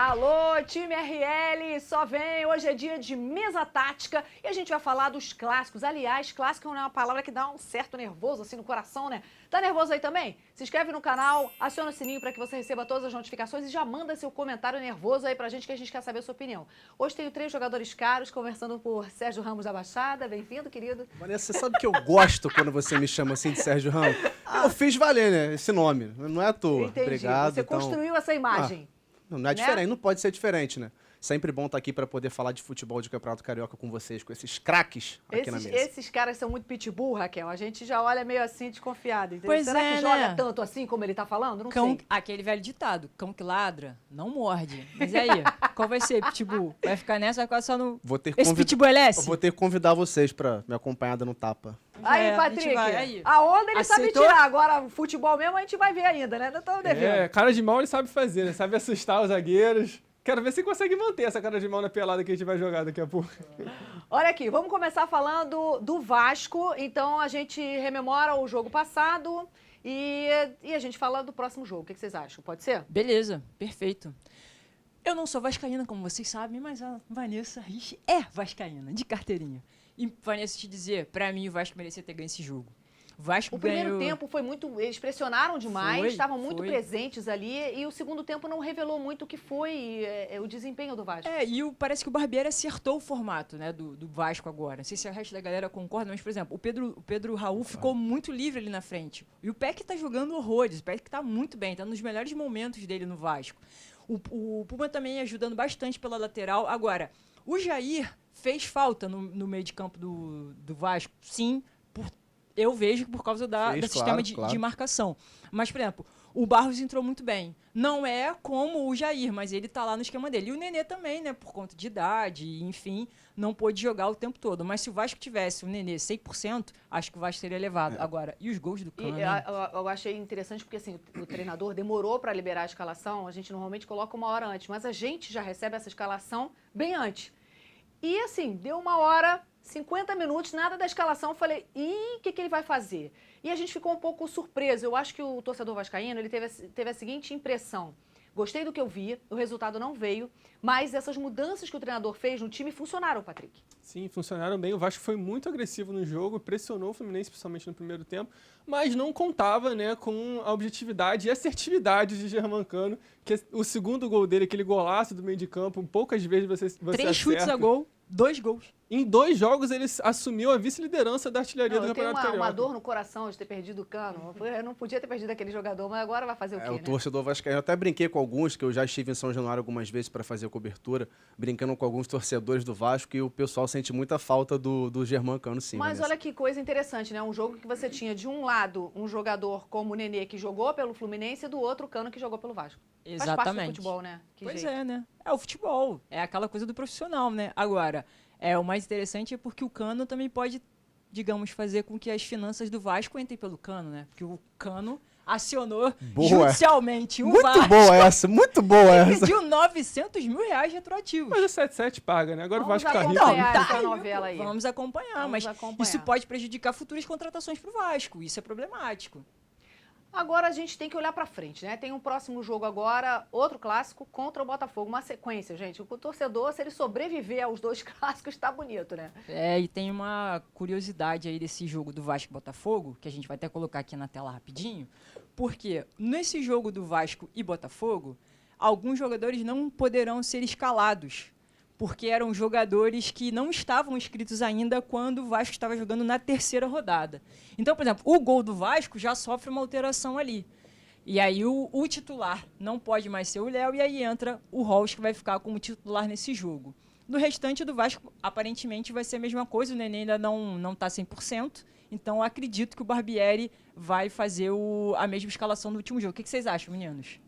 Alô, time RL, só vem, hoje é dia de mesa tática e a gente vai falar dos clássicos. Aliás, clássico é uma palavra que dá um certo nervoso assim no coração, né? Tá nervoso aí também? Se inscreve no canal, aciona o sininho para que você receba todas as notificações e já manda seu comentário nervoso aí pra gente que a gente quer saber a sua opinião. Hoje tenho 3 jogadores caros conversando por Sérgio Ramos da Baixada. Bem-vindo, querido. Vanessa, você sabe que eu gosto quando você me chama assim de Sérgio Ramos? Eu fiz valer, né, esse nome, não é à toa. Entendi. Obrigado. Você construiu essa imagem. Não é diferente, não pode ser diferente, né? Sempre bom estar aqui para poder falar de futebol de Campeonato Carioca com vocês, com esses craques aqui na mesa. Esses caras são muito pitbull, Raquel. A gente já olha meio assim desconfiado. Entendeu? Pois Será é, que joga né? tanto assim como ele tá falando? Não Cão, sei. aquele velho ditado, cão que ladra, não morde. Mas e aí, qual vai ser, Pitbull? Vai ficar nessa, vai ficar só no... Vou ter que Esse Pitbull é Eu LS? vou ter que convidar vocês para me acompanhar dando tapa. Aí, É, a gente Patrick, vai, aí. a onda ele Aceitou? sabe tirar. Agora, o futebol mesmo a gente vai ver ainda, né? Não estamos devendo. É, cara de mal ele sabe fazer, né? Sabe assustar os zagueiros. Quero ver se consegue manter essa cara de mal na pelada que a gente vai jogar daqui a pouco. Olha aqui, vamos começar falando do Vasco. Então, a gente rememora o jogo passado e a gente fala do próximo jogo. O que vocês acham? Pode ser? Beleza, perfeito. Eu não sou vascaína, como vocês sabem, mas a Vanessa Rich é vascaína, de carteirinha. E, Vanessa, te dizer, pra mim o Vasco merecia ter ganho esse jogo. O Vasco O primeiro ganhou... tempo foi muito... Eles pressionaram demais, Foi, estavam muito foi. presentes ali. E o segundo tempo não revelou muito o que foi o desempenho do Vasco. Parece que o Barbieri acertou o formato, né, do Vasco agora. Não sei se o resto da galera concorda, mas, por exemplo, o Pedro Raul ficou muito livre ali na frente. E o Peck tá jogando horrores, o Peck tá muito bem, tá nos melhores momentos dele no Vasco. O Puma também ajudando bastante pela lateral. Agora, o Jair fez falta no meio de campo do Vasco, sim, eu vejo por causa do sistema de marcação. Mas, por exemplo, o Barros entrou muito bem. Não é como o Jair, mas ele tá lá no esquema dele. E o Nenê também, né? Por conta de idade, enfim, não pôde jogar o tempo todo. Mas se o Vasco tivesse o Nenê 100%, acho que o Vasco teria levado. Agora, e os gols do Cano? Eu achei interessante porque assim, o treinador demorou para liberar a escalação. A gente normalmente coloca 1 hora antes, mas a gente já recebe essa escalação bem antes. E assim, deu 1 hora, 50 minutos, nada da escalação. Eu falei, o que ele vai fazer? E a gente ficou um pouco surpreso. Eu acho que o torcedor vascaíno ele teve a seguinte impressão. Gostei do que eu vi, o resultado não veio, mas essas mudanças que o treinador fez no time funcionaram, Patrick. Sim, funcionaram bem. O Vasco foi muito agressivo no jogo, pressionou o Fluminense, principalmente no primeiro tempo, mas não contava, né, com a objetividade e assertividade de Germancano, que o segundo gol dele, aquele golaço do meio de campo, poucas vezes você 3 chutes a gol, 2 gols. Em 2 jogos ele assumiu a vice-liderança da artilharia do Eu tenho Campeonato Carioca. uma dor no coração de ter perdido o Cano. Eu não podia ter perdido aquele jogador, mas agora vai fazer o quê, O né? torcedor vascaíno, eu até brinquei com alguns, que eu já estive em São Januário algumas vezes para fazer cobertura, brincando com alguns torcedores do Vasco, e o pessoal sente muita falta do Germancano, sim. Mas Vanessa. olha que coisa interessante, né? Um jogo que você tinha de um lado um jogador como o Nenê que jogou pelo Fluminense e do outro o Cano que jogou pelo Vasco. Faz parte do Exatamente. futebol, né? Que Pois jeito. é, né? É o futebol, é aquela coisa do profissional, né? Agora, o mais interessante é porque o Cano também pode, digamos, fazer com que as finanças do Vasco entrem pelo Cano, né? Porque o Cano acionou judicialmente o Muito Vasco boa essa, muito boa e essa. pediu R$900 mil retroativos. Mas o 77 paga, né? Agora Vamos o Vasco tá rico. acompanhar Então, essa aí, novela aí. Vamos acompanhar, Vamos mas acompanhar. isso pode prejudicar futuras contratações pro Vasco. Isso é problemático. Agora a gente tem que olhar pra frente, né? Tem um próximo jogo agora, outro clássico contra o Botafogo. Uma sequência, gente. O torcedor, se ele sobreviver aos 2 clássicos, tá bonito, né? E tem uma curiosidade aí desse jogo do Vasco e Botafogo, que a gente vai até colocar aqui na tela rapidinho, porque nesse jogo do Vasco e Botafogo, alguns jogadores não poderão ser escalados, porque eram jogadores que não estavam inscritos ainda quando o Vasco estava jogando na 3ª rodada. Então, por exemplo, o gol do Vasco já sofre uma alteração ali. E aí o titular não pode mais ser o Léo, e aí entra o Rolls, que vai ficar como titular nesse jogo. No restante do Vasco, aparentemente, vai ser a mesma coisa. O Nenê ainda não está 100%. Então, eu acredito que o Barbieri vai fazer a mesma escalação do último jogo. O que vocês acham, meninos?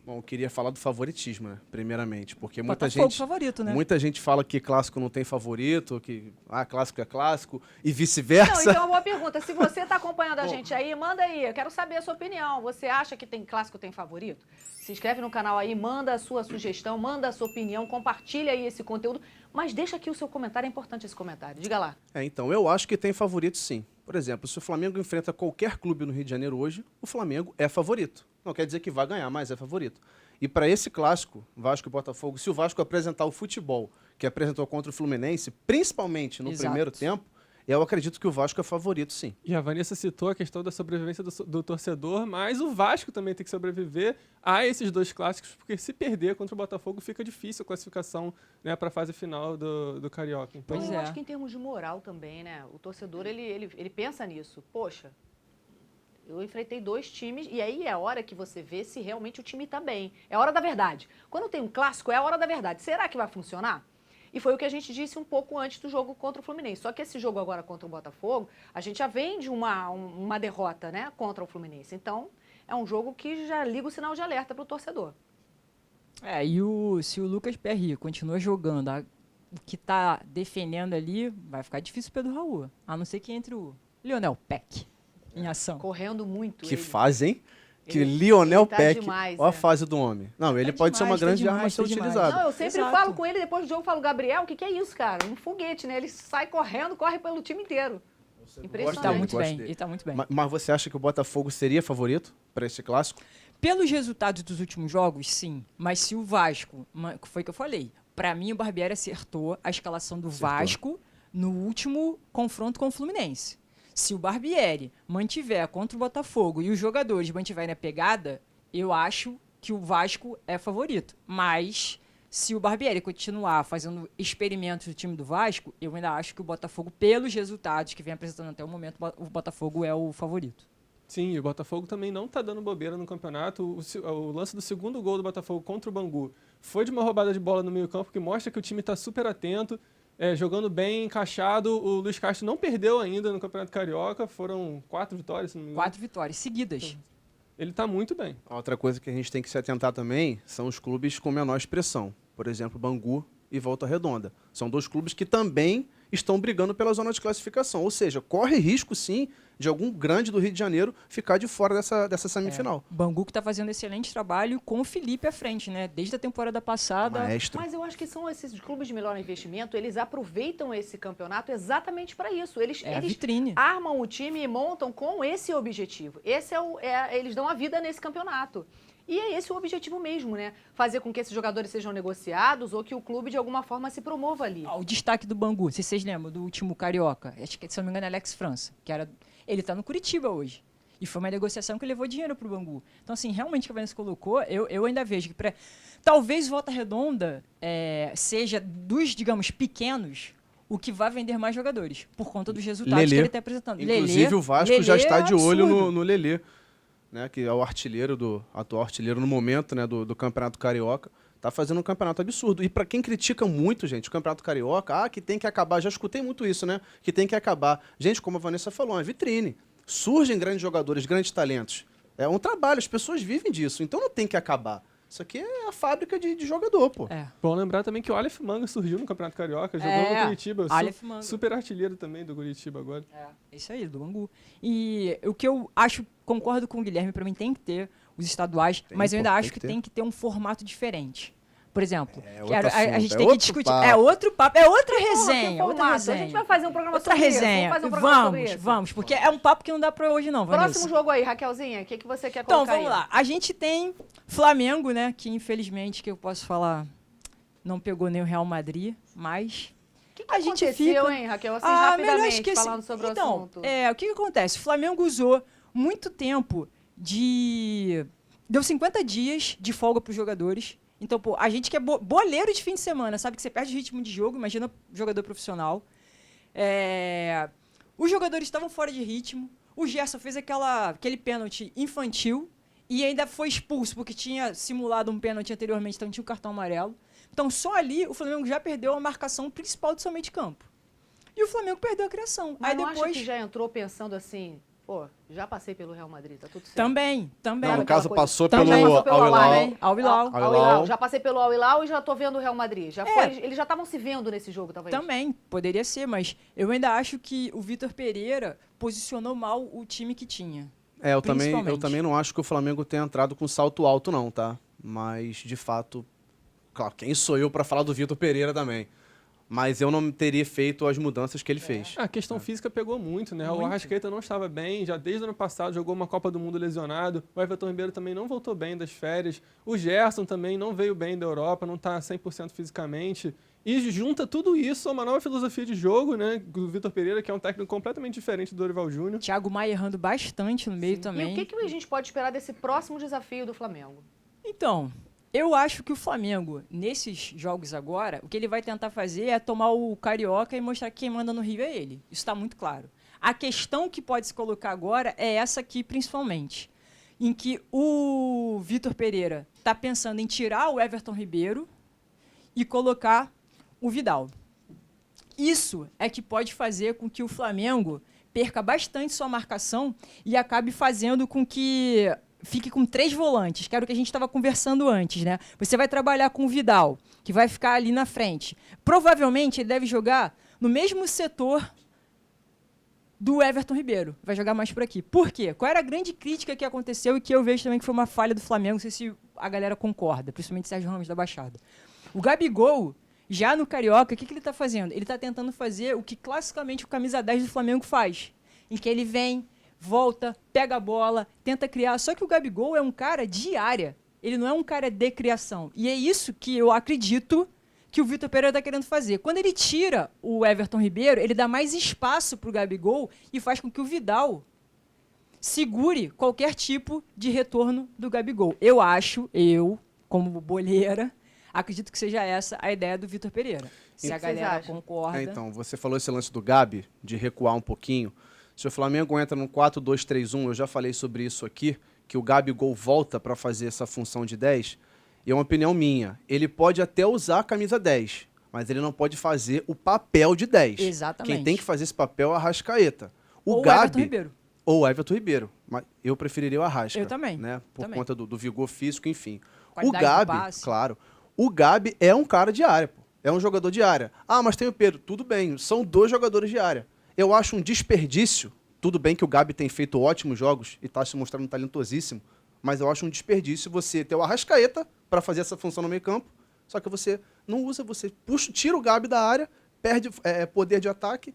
Bom, eu queria falar do favoritismo, né, primeiramente, porque Botafogo favorito, né? muita gente fala que clássico não tem favorito, que clássico é clássico, e Não, vice-versa. então uma boa pergunta. Se você tá acompanhando a gente aí, manda aí. Eu quero saber a sua opinião. Você acha que tem clássico, tem favorito? Se inscreve no canal aí, manda a sua sugestão, manda a sua opinião, compartilha aí esse conteúdo. Mas deixa aqui o seu comentário, é importante esse comentário. Diga lá. Então, eu acho que tem favorito sim. Por exemplo, se o Flamengo enfrenta qualquer clube no Rio de Janeiro hoje, o Flamengo é favorito. Não quer dizer que vai ganhar, mas é favorito. E para esse clássico, Vasco e Botafogo, se o Vasco apresentar o futebol que apresentou contra o Fluminense, principalmente no Exato. primeiro tempo, eu acredito que o Vasco é favorito, sim. E a Vanessa citou a questão da sobrevivência do torcedor, mas o Vasco também tem que sobreviver a esses dois clássicos, porque se perder contra o Botafogo fica difícil a classificação, né, para a fase final do Carioca. Então, Pois eu é. acho que em termos de moral também, né? O torcedor, ele pensa nisso. Poxa, eu enfrentei 2 times e aí é a hora que você vê se realmente o time está bem. É a hora da verdade. Quando tem um clássico, é a hora da verdade. Será que vai funcionar? E foi o que a gente disse um pouco antes do jogo contra o Fluminense. Só que esse jogo agora contra o Botafogo, a gente já vem de uma derrota, né, contra o Fluminense. Então, é um jogo que já liga o sinal de alerta para o torcedor. Se o Lucas Perry continua jogando o que tá defendendo ali, vai ficar difícil o Pedro Raul. A não ser que entre o Lionel Peck em ação. Correndo muito. Que ele. fase, hein? Que Ele- Lionel ele tá Peck, demais, olha a né? fase do homem. Não, ele Tá pode ser uma demais, tá grande demais, arma a ser tá demais. utilizado. Não, eu sempre Exato. falo com ele, depois do jogo, eu falo, Gabriel, o que é isso, cara? Um foguete, né? Ele sai correndo, corre pelo time inteiro. Ele Impressionante. tá dele, muito gosto bem, dele. ele tá muito bem. Mas você acha que o Botafogo seria favorito para esse clássico? Pelos resultados dos últimos jogos, sim. Mas se o Vasco, foi o que eu falei, pra mim o Barbieri acertou a escalação do Acertou. Vasco no último confronto com o Fluminense. Se o Barbieri mantiver contra o Botafogo e os jogadores mantiverem a pegada, eu acho que o Vasco é favorito. Mas se o Barbieri continuar fazendo experimentos do time do Vasco, eu ainda acho que o Botafogo, pelos resultados que vem apresentando até o momento, o Botafogo é o favorito. sim, e o Botafogo também não tá dando bobeira no campeonato. O lance do segundo gol do Botafogo contra o Bangu foi de uma roubada de bola no meio-campo que mostra que o time tá super atento, jogando bem, encaixado. O Luiz Castro não perdeu ainda no Campeonato Carioca, foram 4 vitórias, se não me engano. 4 vitórias seguidas. Ele tá muito bem. Outra coisa que a gente tem que se atentar também são os clubes com menor expressão. Por exemplo, Bangu e Volta Redonda. São 2 clubes que também estão brigando pela zona de classificação. Ou seja, corre risco, sim, de algum grande do Rio de Janeiro ficar de fora dessa semifinal. O Bangu que tá fazendo excelente trabalho com o Felipe à frente, né? Desde a temporada passada. Maestro. Mas eu acho que são esses clubes de melhor investimento, eles aproveitam esse campeonato exatamente para isso. Eles, É a eles vitrine. armam o time e montam com esse objetivo. Esse eles dão a vida nesse campeonato. E é esse o objetivo mesmo, né? Fazer com que esses jogadores sejam negociados ou que o clube, de alguma forma, se promova ali. O destaque do Bangu, se vocês lembram do último Carioca, acho que, se eu não me engano, é Alex França, ele tá no Curitiba hoje. E foi uma negociação que levou dinheiro pro Bangu. Então, assim, realmente o que a Vanessa colocou, eu ainda vejo que talvez Volta Redonda seja dos, digamos, pequenos, o que vai vender mais jogadores, por conta dos resultados Lelê. que ele está apresentando. Inclusive, Lelê- o Vasco Lelê já está é de olho absurdo. no Lelê, né, que é o atual artilheiro no momento, né, do Campeonato Carioca. Tá fazendo um campeonato absurdo. E para quem critica muito, gente, o Campeonato Carioca, que tem que acabar. Já escutei muito isso, né? Que tem que acabar. Gente, como a Vanessa falou, é uma vitrine. Surgem grandes jogadores, grandes talentos. É um trabalho, as pessoas vivem disso. Então não tem que acabar. Isso aqui é a fábrica de jogador, pô. É. Bom lembrar também que o Aleph Manga surgiu no Campeonato Carioca, jogou no Curitiba. Aleph Manga. Super artilheiro também do Curitiba agora. É isso aí, do Bangu. E o que eu acho, concordo com o Guilherme, pra mim tem que ter os estaduais, Tem, mas eu ainda pô, acho tem que que ter. tem que ter um formato diferente. Por exemplo, É que outro a assunto, gente é tem que outro discutir. papo. É outro papo, é outra Porra, que resenha, outra formato. resenha. A gente vai fazer um programa Outra sobre isso. resenha. Vamos fazer um programa sobre isso. Vamos, porque é um papo que não dá pra hoje não, Vanessa. Próximo jogo aí, Raquelzinha, o que você quer Então, colocar vamos aí? lá. A gente tem Flamengo, né, que infelizmente, que eu posso falar, não pegou nem o Real Madrid, mas O que a gente aconteceu, fica... hein, Raquel? Assim, melhor rapidamente, esquecer. falando sobre então, o assunto. o que acontece? O Flamengo usou muito tempo deu 50 dias de folga para os jogadores. Então, pô, a gente que é boleiro de fim de semana, sabe que você perde o ritmo de jogo, imagina jogador profissional. Os jogadores estavam fora de ritmo. O Gerson fez aquele pênalti infantil e ainda foi expulso porque tinha simulado um pênalti anteriormente, então tinha o cartão amarelo. Então, só ali o Flamengo já perdeu a marcação principal do seu meio de campo. E o Flamengo perdeu a criação. Mas Aí não depois acha que já entrou pensando assim, pô, já passei pelo Real Madrid, tá tudo certo. também. Não, no aquela caso, coisa- passou Também. pelo Passou pelo Al Al-Hilal. Hilal. Al Hilal. Al Hilal. Já passei pelo Al Hilal e já tô vendo o Real Madrid. Eles já estavam se vendo nesse jogo, talvez. Também, poderia ser, mas eu ainda acho que o Vitor Pereira posicionou mal o time que tinha. Eu Principalmente. também não acho que o Flamengo tenha entrado com salto alto, não, tá? Mas, de fato, claro, quem sou eu para falar do Vitor Pereira também? Mas eu não teria feito as mudanças que ele fez. A questão física pegou muito, né? O Arrascaeta não estava bem, já desde o ano passado jogou uma Copa do Mundo lesionado. O Everton Ribeiro também não voltou bem das férias. O Gerson também não veio bem da Europa, não está 100% fisicamente. E junta tudo isso a uma nova filosofia de jogo, né? Do Vitor Pereira, que é um técnico completamente diferente do Dorival Júnior. Thiago Maia errando bastante no meio também. E o que a gente pode esperar desse próximo desafio do Flamengo? Então, eu acho que o Flamengo, nesses jogos agora, o que ele vai tentar fazer é tomar o Carioca e mostrar que quem manda no Rio é ele. Isso está muito claro. A questão que pode se colocar agora é essa aqui, principalmente, em que o Vitor Pereira está pensando em tirar o Everton Ribeiro e colocar o Vidal. Isso é que pode fazer com que o Flamengo perca bastante sua marcação e acabe fazendo com que fique com 3 volantes, que era o que a gente estava conversando antes, né? Você vai trabalhar com o Vidal, que vai ficar ali na frente. Provavelmente ele deve jogar no mesmo setor do Everton Ribeiro. Vai jogar mais por aqui. Por quê? Qual era a grande crítica que aconteceu e que eu vejo também que foi uma falha do Flamengo, não sei se a galera concorda, principalmente Sérgio Ramos da Baixada. O Gabigol, já no Carioca, o que ele está fazendo? Ele está tentando fazer o que classicamente o camisa 10 do Flamengo faz, em que ele vem, volta, pega a bola, tenta criar. Só que o Gabigol é um cara de área. Ele não é um cara de criação. E é isso que eu acredito que o Vitor Pereira está querendo fazer. Quando ele tira o Everton Ribeiro, ele dá mais espaço para o Gabigol e faz com que o Vidal segure qualquer tipo de retorno do Gabigol. Eu como boleira, acredito que seja essa a ideia do Vitor Pereira. Se a galera concorda... Então, você falou esse lance do Gabi, de recuar um pouquinho. Se o Flamengo entra no 4-2-3-1, eu já falei sobre isso aqui, que o Gabigol volta para fazer essa função de 10, e é uma opinião minha. Ele pode até usar a camisa 10, mas ele não pode fazer o papel de 10. Exatamente. Quem tem que fazer esse papel é o Arrascaeta. Ou Gabi, o Everton Ribeiro. Ou o Everton Ribeiro. Mas eu preferiria o Arrasca. Eu também. Né? Por também. conta do vigor físico, enfim. Qualidade o do Gabi, passe. claro. O Gabi é um cara de área, pô. É um jogador de área. Ah, mas tem o Pedro. Tudo bem, são 2 jogadores de área. Eu acho um desperdício. Tudo bem que o Gabi tem feito ótimos jogos e está se mostrando talentosíssimo, mas eu acho um desperdício você ter o Arrascaeta para fazer essa função no meio campo, só que você não usa, você puxa, tira o Gabi da área, perde poder de ataque,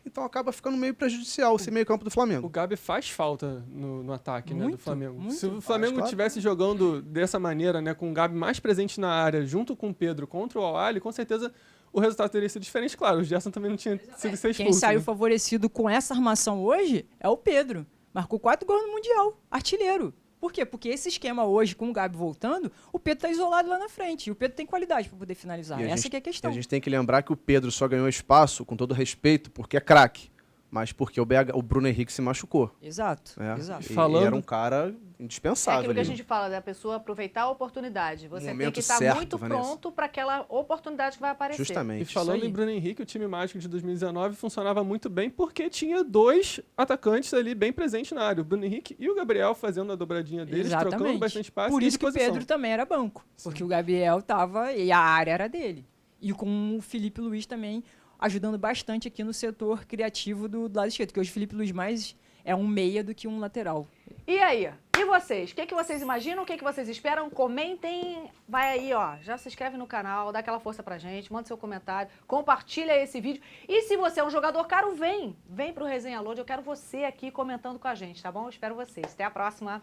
então acaba ficando meio prejudicial esse meio campo do Flamengo. O Gabi faz falta no ataque, né, do Flamengo. muito. Se o Flamengo estivesse jogando dessa maneira, né, com o Gabi mais presente na área, junto com o Pedro contra o Al-Ahly, com certeza o resultado teria sido diferente. Claro, o Gerson também não tinha sido expulso. Quem saiu né? favorecido com essa armação hoje é o Pedro. Marcou 4 gols no Mundial, artilheiro. Por quê? Porque esse esquema hoje, com o Gabi voltando, o Pedro está isolado lá na frente. E o Pedro tem qualidade para poder finalizar. Essa que é a questão. E a gente tem que lembrar que o Pedro só ganhou espaço, com todo respeito, porque é craque. Mas porque o Bruno Henrique se machucou. Exato, Né? exato. E era um cara indispensável. É aquilo que a ali. gente fala, da pessoa aproveitar a oportunidade. Você tem momento que estar certo, muito Vanessa. pronto para aquela oportunidade que vai aparecer. Justamente. E falando Isso aí. em Bruno Henrique, o time mágico de 2019 funcionava muito bem porque tinha 2 atacantes ali bem presentes na área. O Bruno Henrique e o Gabriel fazendo a dobradinha deles, trocando bastante passe. Por e isso que o posição. Pedro também era banco. Porque o Gabriel tava e a área era dele. E com o Felipe Luiz também ajudando bastante aqui no setor criativo do lado esquerdo, porque hoje o Felipe Luiz mais é um meia do que um lateral. E aí? E vocês? O que vocês imaginam? O que vocês esperam? Comentem. Vai aí, ó. Já se inscreve no canal, dá aquela força pra gente, manda seu comentário, compartilha esse vídeo. E se você é um jogador caro, vem pro Resenha Load. Eu quero você aqui comentando com a gente, tá bom? Eu espero vocês. Até a próxima.